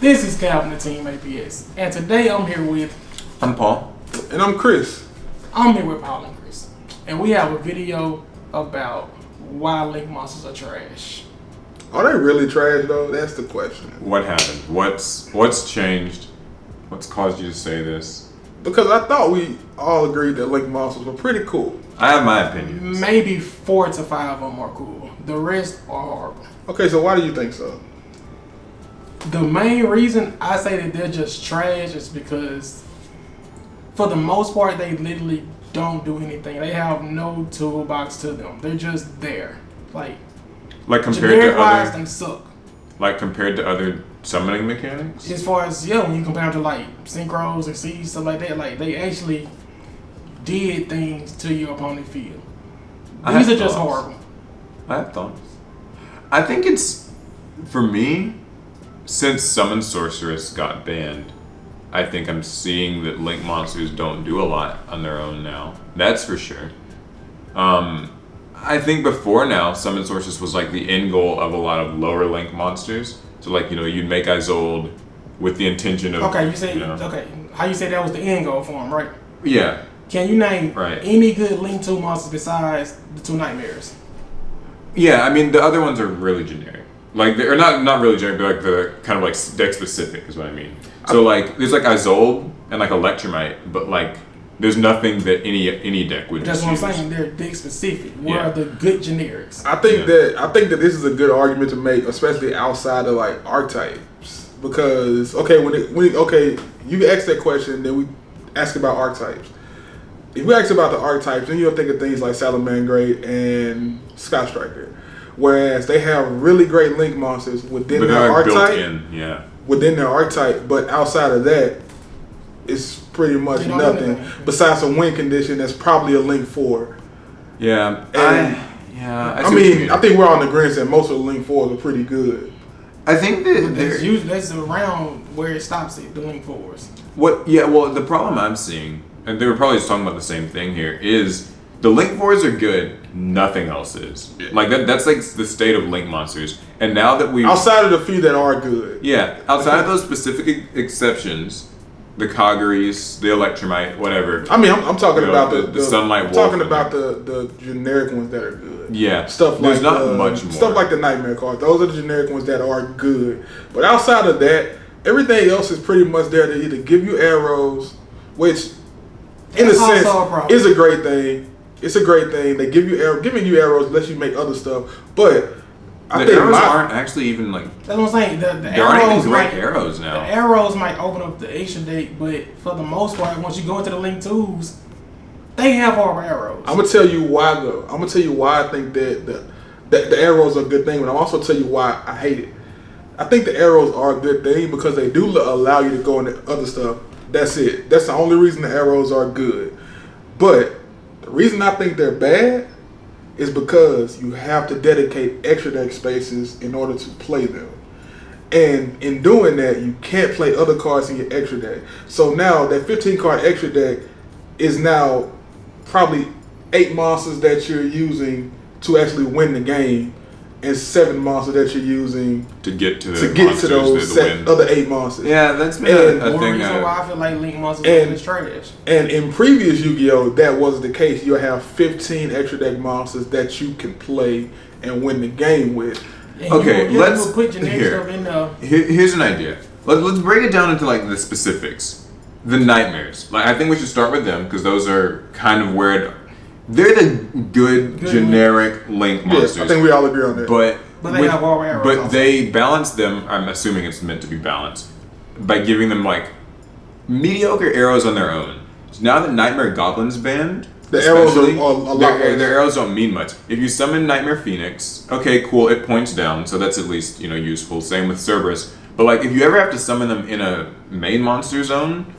This is Calvin, the Team APS, and today I'm here with... I'm Paul. And I'm Chris. I'm here with Paul and Chris, and we have a video about why link monsters are trash. Are they really trash though? That's the question. What happened? What's changed? What's caused you to say this? Because I thought we all agreed that link monsters were pretty cool. I have my opinions. Maybe 4 to 5 of them are cool. The rest are horrible. Okay, so why do you think so? The main reason I say that they're just trash is because, for the most part, they literally don't do anything. They have no toolbox to them. They're just there. Like compared generic to wise, other, they suck. like compared to other summoning mechanics. As far as when you compare them to like Synchros and Xyz, stuff like that, like they actually did things to your opponent field. These are just horrible. I have thoughts. I think it's, for me, since Summon Sorceress got banned, I think I'm seeing that link monsters don't do a lot on their own now. That's for sure. I think before now, Summon Sorceress was like the end goal of a lot of lower link monsters. So like, you'd make Isolde with the intention of... Okay, okay, how you say that was the end goal for him, right? Yeah. Can you name any good link 2 monsters besides the 2 Knightmares? Yeah, I mean, the other ones are really generic. Like, they're not really generic, but like the kind of like deck specific is what I mean. So like, there's like Isolde and like Electromite, but like, there's nothing that any deck would That's just what I'm use. saying. They're deck specific. What are the good generics? I think that this is a good argument to make, especially outside of like archetypes. Because you ask that question, then we ask about archetypes. If we ask about the archetypes, then you'll think of things like Salamangreat and Sky Striker. Whereas they have really great link monsters within their archetype. Within their archetype, but outside of that, it's pretty much nothing besides a win condition that's probably a link 4. Yeah. I mean, I think we're on the agreement that most of the link 4s are pretty good. I think that that's around where it stops at, the link 4s. Well, the problem I'm seeing, and they were probably just talking about the same thing here, is the link 4s are good, nothing else is. Yeah. Like that's like the state of link monsters. And now that we outside of the few that are good. Yeah, outside of those specific exceptions, the Kagurus, the Electromite, whatever. I mean, I'm talking about the Sunlight Wolf. I'm talking about the generic ones that are good. Yeah. Stuff like there's not much more. Stuff like the Knightmare cards. Those are the generic ones that are good. But outside of that, everything else is pretty much there to either give you arrows, which in a sense is a great thing. It's a great thing. They give you giving you arrows lets you make other stuff. But I think arrows aren't actually even like. That's what I'm saying. The there aren't even great arrows now. The arrows might open up the extra deck, but for the most part, once you go into the link 2s, they have horrible arrows. I'm gonna tell you why though. I'm gonna tell you why I think that the arrows are a good thing, but I'm also tell you why I hate it. I think the arrows are a good thing because they do allow you to go into other stuff. That's it. That's the only reason the arrows are good. But the reason I think they're bad is because you have to dedicate extra deck spaces in order to play them. And in doing that, you can't play other cards in your extra deck. So now that 15 card extra deck is now probably 8 monsters that you're using to actually win the game, and 7 monsters that you're using to get to those other 8 monsters. Yeah, that's been a thing. Reason why I feel like link monsters is trash. And in previous Yu-Gi-Oh, that wasn't the case. You'll have 15 extra deck monsters that you can play and win the game with. And okay, let's put generic stuff in there. Here's an idea. Let's break it down into like the specifics. The Knightmares. Like I think we should start with them because those are kind of where they're the good generic link monsters. Yes, I think we all agree on that. But they have all arrows. But they balance them. I'm assuming it's meant to be balanced by giving them like mediocre arrows on their own. So now that Knightmare Goblin's banned, the arrows are a lot worse. Their arrows don't mean much. If you summon Knightmare Phoenix, okay, cool, it points down, so that's at least useful. Same with Cerberus. But like, if you ever have to summon them in a main monster zone,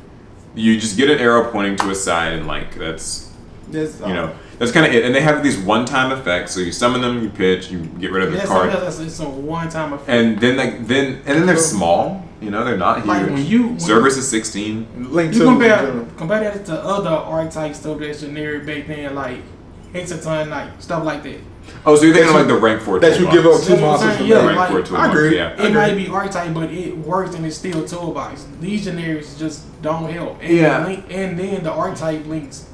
you just get an arrow pointing to a side, and like that's kind of it. And they have these one-time effects. So you summon them, you pitch, you get rid of the card. It's a one-time effect. And then they're small. They're not huge. Like when Cerberus is 16. Compare that to other archetype stuff that's generic back then, like Hexaton, like stuff like that. Oh, so you're thinking like the rank 4 that you give up 2 That's what I'm monsters. saying, to yeah, make. like, rank 4 I agree. Yeah. It might be archetype, but it works and it's still toolbox. Legionaries just don't help. And Yeah. and then the archetype links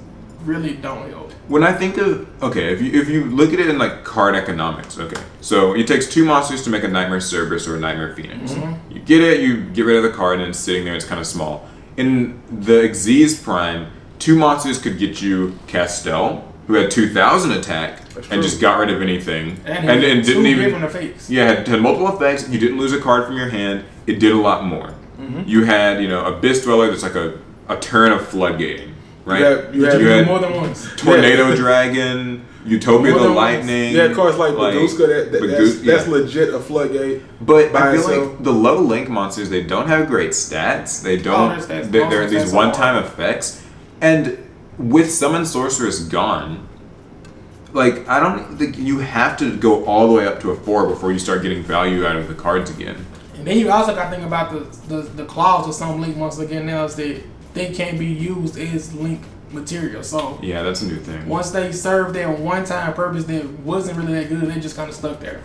really don't help. When I think of if you look at it in like card economics, so it takes 2 monsters to make a Knightmare Cerberus or a Knightmare Phoenix. Mm-hmm. You get it, you get rid of the card, and it's sitting there. It's kind of small. In the Xyz Prime, 2 monsters could get you Castell, who had 2,000 attack and just got rid of anything, and didn't even different effects. Yeah, had multiple effects. You didn't lose a card from your hand. It did a lot more. Mm-hmm. You had Abyss Dweller. That's like a turn of floodgating. Right? You had more than once. Tornado Dragon, Utopia the Lightning. Yeah, cards like Baduska, that's legit a floodgate. But by I feel itself. like the low link monsters, they don't have great stats. They don't. They're these one-time effects. And with Summon Sorceress gone, like I don't think you have to go all the way up to a 4 before you start getting value out of the cards again. And then you also got to think about the clause of some link monsters again now is that they can't be used as link material. So yeah, that's a new thing. Once they served their one-time purpose that wasn't really that good, they just kind of stuck there.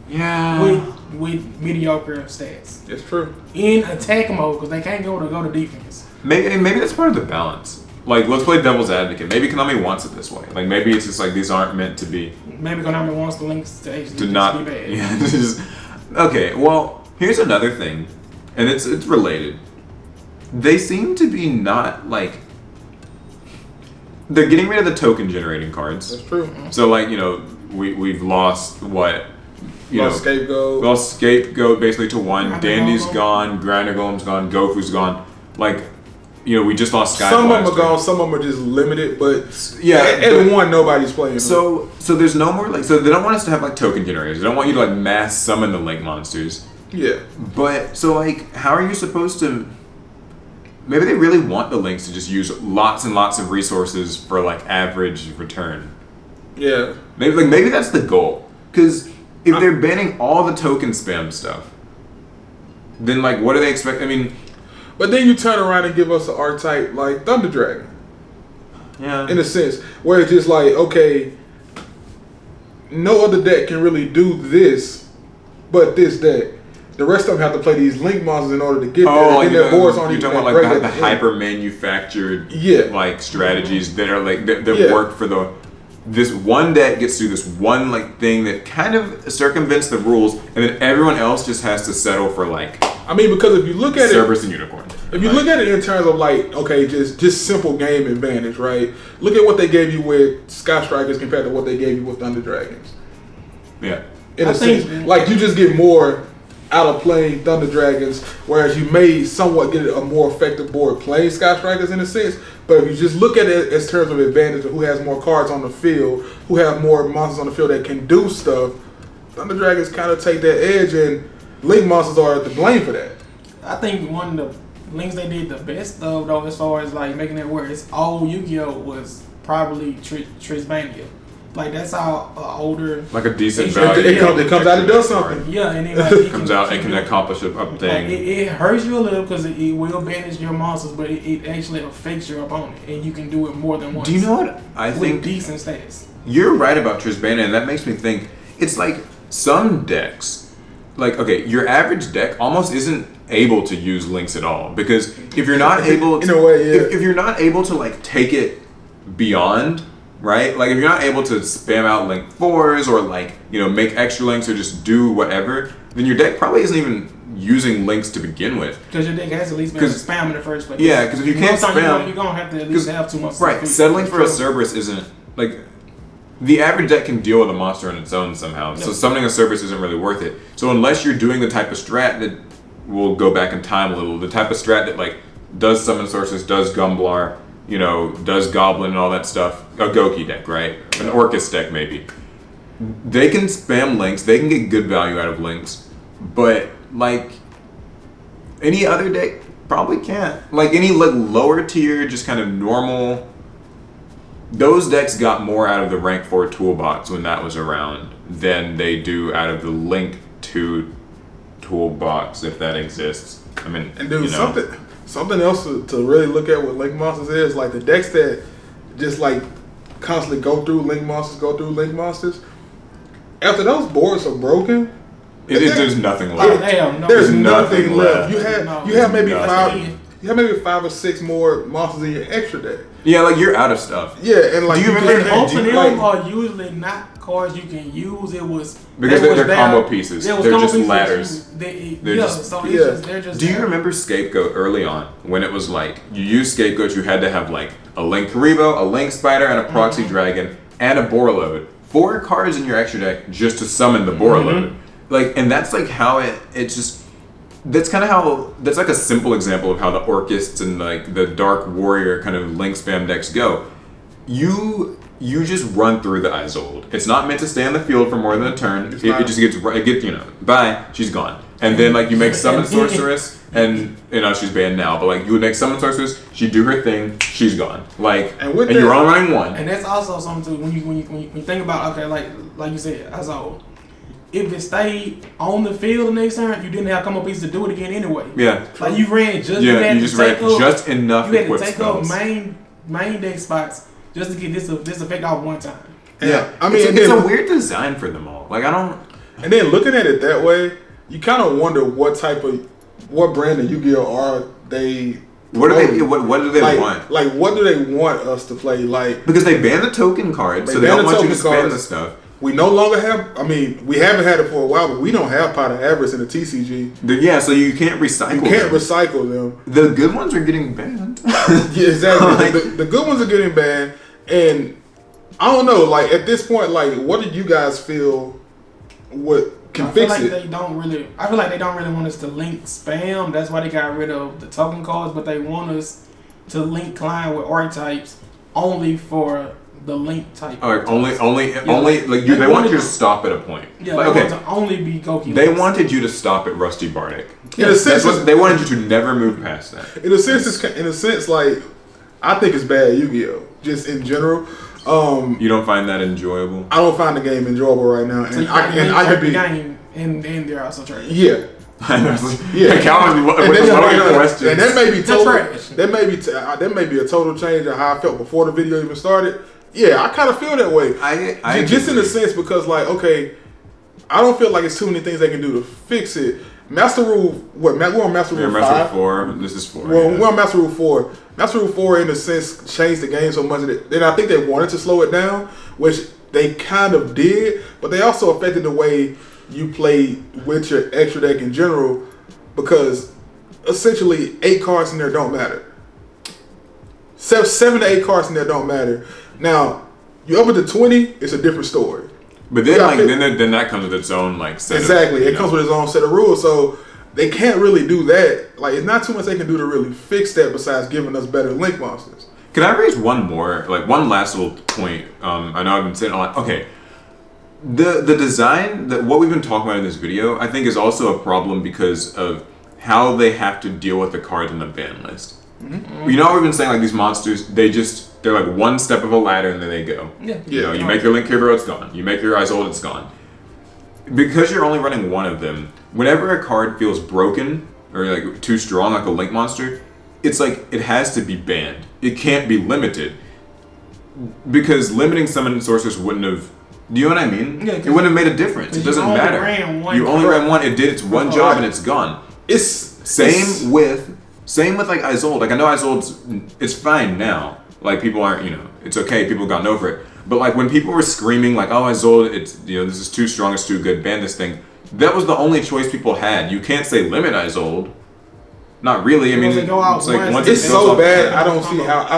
Yeah. With mediocre stats. It's true. In attack mode, because they can't go to defense. Maybe that's part of the balance. Like, let's play devil's advocate. Maybe Konami wants it this way. Like, maybe it's just like these aren't meant to be. Maybe Konami wants the links to actually to not be bad. Yeah. Okay. Well, here's another thing, and it's related. They seem to be not like. They're getting rid of the token generating cards. That's true. So like we've lost what. Scapegoat. Lost Scapegoat basically to 1. Dandy's gone. Grinder Golem's gone. Gofu's gone. Like, we just lost Sky. Some of them are gone. Some of them are just limited. But yeah, one nobody's playing. So there's no more so they don't want us to have like token generators. They don't want you to like mass summon the link monsters. Yeah. But so like, how are you supposed to? Maybe they really want the links to just use lots and lots of resources for like average return. Yeah. Maybe that's the goal. Because if they're banning all the token spam stuff, then like what do they expect? I mean, but then you turn around and give us an archetype like Thunder Dragon. Yeah. In a sense, where it's just like, okay, no other deck can really do this, but this deck. The rest of them have to play these link monsters in order to get there. Like their boards aren't you're even talking that about like great the hyper manufactured like strategies that are like that work for this one deck gets to do this one like thing that kind of circumvents the rules, and then everyone else just has to settle for like. I mean, because if you look at Cerberus and Unicorn. If you look at it in terms of like, okay, just simple game advantage, right? Look at what they gave you with Sky Strikers compared to what they gave you with Thunder Dragons. Yeah. In a sense, like you just get more out of playing Thunder Dragons, whereas you may somewhat get a more effective board playing Sky Strikers in a sense. But if you just look at it as terms of advantage of who has more cards on the field, who have more monsters on the field that can do stuff, Thunder Dragons kind of take that edge, and Link monsters are to blame for that. I think one of the links they did the best of, though, as far as like making it work, it's old Yu-Gi-Oh! Was probably Trisbania. Like that's how older, like a decent it value. It comes out and does something. Yeah, and then like, it comes out and can accomplish a thing. Like, it hurts you a little because it will banish your monsters, but it actually affects your opponent, and you can do it more than once. Do you know what I think? With decent stats. You're right about Trisbania, and that makes me think it's like some decks, like okay, your average deck almost isn't able to use links at all because if you're not able, to, in a way, yeah. if you're not able to like take it beyond. Right? Like, if you're not able to spam out link 4s or, like, make extra links or just do whatever, then your deck probably isn't even using links to begin with. Because your deck has at least been spam in the first place. Yeah, because if you can't spam... You're going to have to at least have 2 months. Right, settling for a Cerberus isn't... Like, the average deck can deal with a monster on its own somehow, so summoning a Cerberus isn't really worth it. So unless you're doing the type of strat that... We'll go back in time a little. The type of strat that, like, does Summon Sorceress, does Gumblar... does Goblin and all that stuff. A Goki deck, right? An Orcus deck, maybe. They can spam links. They can get good value out of links. But, like, any other deck probably can't. Like, any like lower tier, just kind of normal... Those decks got more out of the rank 4 toolbox when that was around than they do out of the link 2 toolbox, if that exists. I mean, and dude, something else to really look at with Link Monsters is like the decks that just like constantly go through Link Monsters. after those boards are broken, there's nothing Oh, left. damn, no. there's nothing nothing left. left. You have maybe Nothing. five or six more monsters in your extra deck. Yeah, like you're out of stuff. Yeah, and like Do you remember- Most of them like, are usually not cards you can use. It was Because they was they're there- combo pieces. there was They're combo just pieces ladders. They're just- they're just. Do you there. remember Scapegoat early on when it was like you used Scapegoat, you had to have like a Link Karibo, a Link Spider, and a Proxy Dragon, and a Borreload. 4 cards in your extra deck just to summon the Borreload. Like, and that's like how it's just. That's kind of how. That's like a simple example of how the Orcists and like the Dark Warrior kind of Link spam decks go. You just run through the Isolde. It's not meant to stay on the field for more than a turn. It just gets bye, she's gone. And then like you make Summon Sorceress, and she's banned now. But like you would make Summon Sorceress, she'd do her thing, she's gone. Like and you're only running 1. And that's also something too when you think about like you said, Isolde. If it stayed on the field the next turn, you didn't have combo pieces to do it again anyway. Yeah. Like you ran just you just ran just enough. You had to take spells. up main deck spots just to get this effect off one time. Yeah, I mean, it's a weird design for them all. Like I don't. And then looking at it that way, you kind of wonder what brand of Yu-Gi-Oh are they? What do they want? Like, what do they want us to play? Like, because they ban the token card, so they don't want you to spam the stuff. We no longer have. I mean, we haven't had it for a while, but we don't have Pot of Avarice in the TCG. Yeah, so you can't recycle. You can't recycle them. The good ones are getting banned. Yeah, exactly. The good ones are getting banned, and I don't know. Like at this point, like what do you guys feel? What can fix it? I feel like they don't really want us to link spam. That's why they got rid of the token cards, but they want us to link client with archetypes only for the link type. Only. They want you to stop at a point. Yeah, like, they want to only be Goki. They wanted you to stop at Rusty Bardic. In a sense, they wanted you to never move past that. In a sense, like I think it's bad Yu-Gi-Oh. Just in general. You don't find that enjoyable? I don't find the game enjoyable right now, and so I could be game and they're also trash. Yeah. Yeah. Count with questions. And that may be trash. That may be a total change of how I felt before the video even started. Yeah, I kind of feel that way. I just in a sense because like okay, I don't feel like it's too many things they can do to fix it. Master Rule, we're on Master Rule 5? Master Rule 4. This is 4. Well, we're on Master Rule 4. Master Rule 4, in a sense, changed the game so much that I think they wanted to slow it down, which they kind of did, but they also affected the way you play with your extra deck in general, because essentially 8 cards in there don't matter. 7 to 8 cards in there don't matter. Now, you up to 20, it's a different story. But then, then that comes with its own set. Exactly, it comes with its own set of rules. So they can't really do that. Like it's not too much they can do to really fix that besides giving us better link monsters. Can I raise one more, one last little point? I know I've been saying a lot. Okay, the design that what we've been talking about in this video, I think, is also a problem because of how they have to deal with the cards in the ban list. Mm-hmm. You know what we've been saying? Like these monsters, they're like one step of a ladder and then they go. Yeah. You make your Link Hero, it's gone. You make your Isolde, it's gone. Because you're only running one of them, whenever a card feels broken or too strong, like a Link monster, it's like it has to be banned. It can't be limited. Because limiting Summon Sorceress wouldn't have. Do you know what I mean? Yeah, it wouldn't have made a difference. It doesn't matter. You only ran one. It did its one job and it's gone. Same with Isolde. Like I know Isolde's it's fine now. Like people aren't, it's okay. People have gotten over it. But when people were screaming oh Isolde, it's this is too strong, it's too good, ban this thing. That was the only choice people had. You can't say limit Isolde. Not really. I mean, it's so bad. I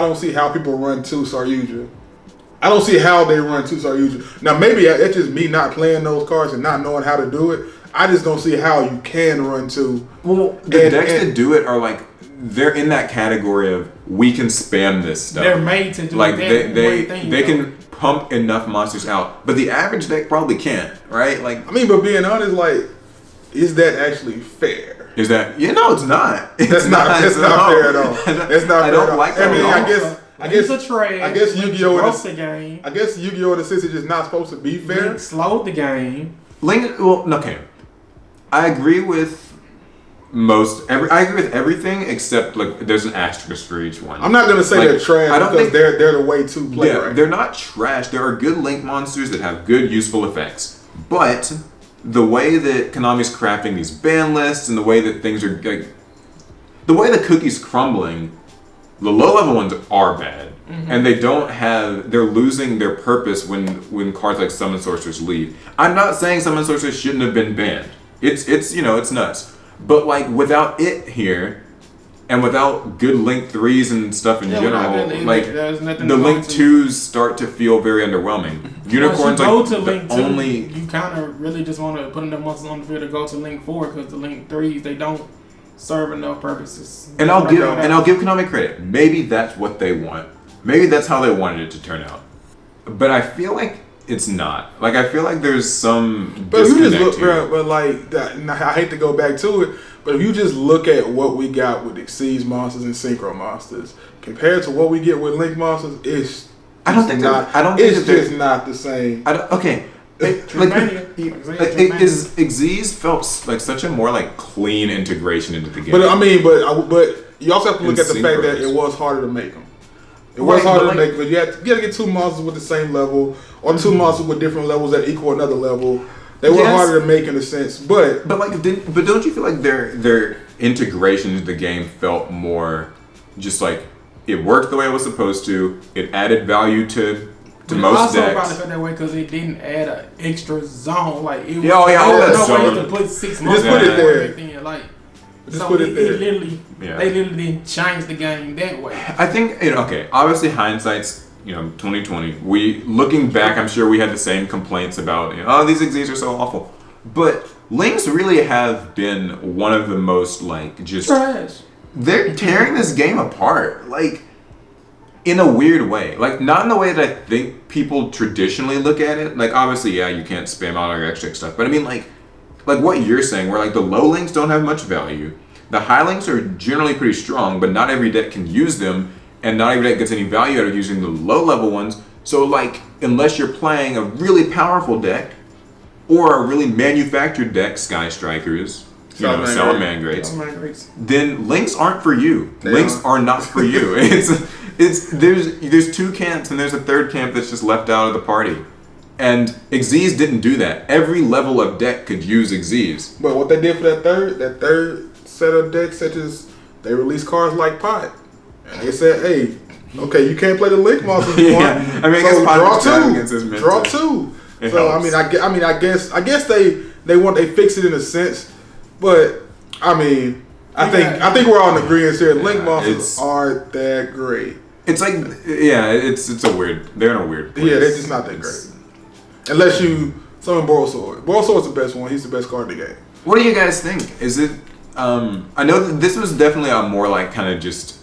don't see how people run 2 Saryuja. I don't see how they run 2 Saryuja. Now maybe it's just me not playing those cards and not knowing how to do it. I just don't see how you can run 2. Well, the decks that do it are they're in that category of we can spam this stuff. They're made to do they can pump enough monsters out, but the average deck probably can't, right? But being honest, is that actually fair? Is that no? It's not. That's not fair at all. That's not fair. I don't like that. I guess it's a trade. I guess Yu-Gi-Oh! Game. I guess Yu-Gi-Oh! In a sense is just not supposed to be fair. Link slowed the game. Okay. I agree with I agree with everything except there's an asterisk for each one. I'm not gonna say they're trash because they're the way to play. Yeah, they're not trash. There are good Link monsters that have good useful effects. But the way that Konami's crafting these ban lists and the way that things are like, the way the cookie's crumbling, the low-level ones are bad. And they're losing their purpose when cards like Summon Sorceress leave. I'm not saying Summon Sorceress shouldn't have been banned. It's nuts. But like without it here, and without good Link 3s and stuff in general, like the Link 2s start to feel very underwhelming. Unicorns once you go like to Link 2, only you kind of really just want to put enough monsters on the field to go to Link 4 because the Link 3s they don't serve enough purposes. And I'll give Konami credit. Maybe that's what they want. Maybe that's how they wanted it to turn out. But I feel like it's not. Like I feel like there's some But if you just look, here. but like that, I hate to go back to it, but if you just look at what we got with Xyz monsters and Synchro monsters compared to what we get with Link monsters, it's just not the same. Xyz felt like such a more like clean integration into the game. But I mean, but you also have to look at the fact that it was harder to make them. It was harder to make because you had to get two monsters with the same level or two monsters with different levels that equal another level. They were harder to make in a sense, but don't you feel like their integration into the game felt more just like it worked the way it was supposed to? It added value to most decks. Also probably felt that way because it didn't add an extra zone. Like it was, all that no way zone. to put 6 months. Just put it there. They literally didn't change the game that way. I think obviously hindsight's 2020. We looking back, I'm sure we had the same complaints about these Xyz are so awful. But Links really have been one of the most like just trash. They're tearing this game apart, like in a weird way. Like not in the way that I think people traditionally look at it. Like obviously, you can't spam out all your extra stuff. But I mean like what you're saying, where like the low links don't have much value. The high links are generally pretty strong, but not every deck can use them, and not every deck gets any value out of using the low level ones. So like, unless you're playing a really powerful deck, or a really manufactured deck, Sky Strikers, Salamangreats, then links aren't for you. Links are not for you. There's two camps, and there's a third camp that's just left out of the party. And Xyz didn't do that. Every level of deck could use Xyz. But what they did for that third set of decks, such as they released cards like Pot, and they said, "Hey, okay, you can't play the Link monsters you want. I mean, so draw two. So helps. I guess they fix it in a sense, but I mean, I think we're all in agreement here. Link monsters aren't that great. It's like it's a weird. They're in a weird place. Yeah, they're just not that great. Unless you summon Borosword. Borosword's the best one. He's the best card in the game. What do you guys think? Is it? I know that this was definitely a more like kind of just.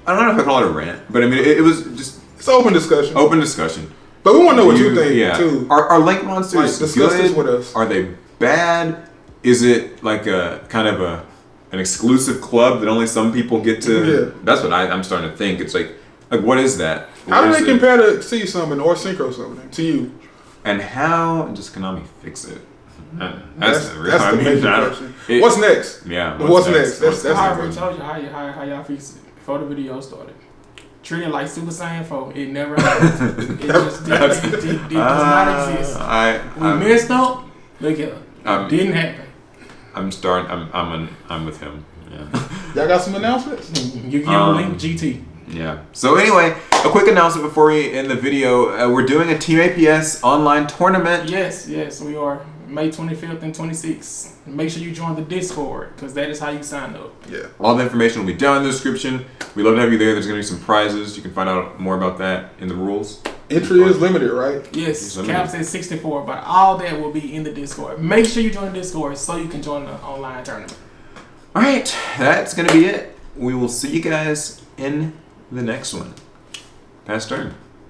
I don't know if I call it a rant, but I mean it was just. It's an open discussion. Open discussion. But we want to know what you think too. Are Link monsters discuss good? this with us. Are they bad? Is it like a kind of an exclusive club that only some people get to? Yeah. That's what I'm starting to think. It's like what is that? How do they compare to Xyz Summon or Synchro Summoning to you? And how does Konami fix it? That's the major question. What's next? Yeah. What's next? That's I already told you how y'all fix it before the video started. Treat it like Super Saiyan 4. It never happened. It just did not exist. We messed up. Look at it. It didn't happen. I'm with him. Yeah. Y'all got some announcements? Yu-Gi-Oh! Link GT. Yeah. So anyway, a quick announcement before we end the video. We're doing a Team APS online tournament. Yes, we are. May 25th and 26th. Make sure you join the Discord because that is how you sign up. Yeah. All the information will be down in the description. We love to have you there. There's going to be some prizes. You can find out more about that in the rules. Entry is limited, right? Yes. Caps at 64, but all that will be in the Discord. Make sure you join the Discord so you can join the online tournament. All right. That's going to be it. We will see you guys in the next one. Pass turn.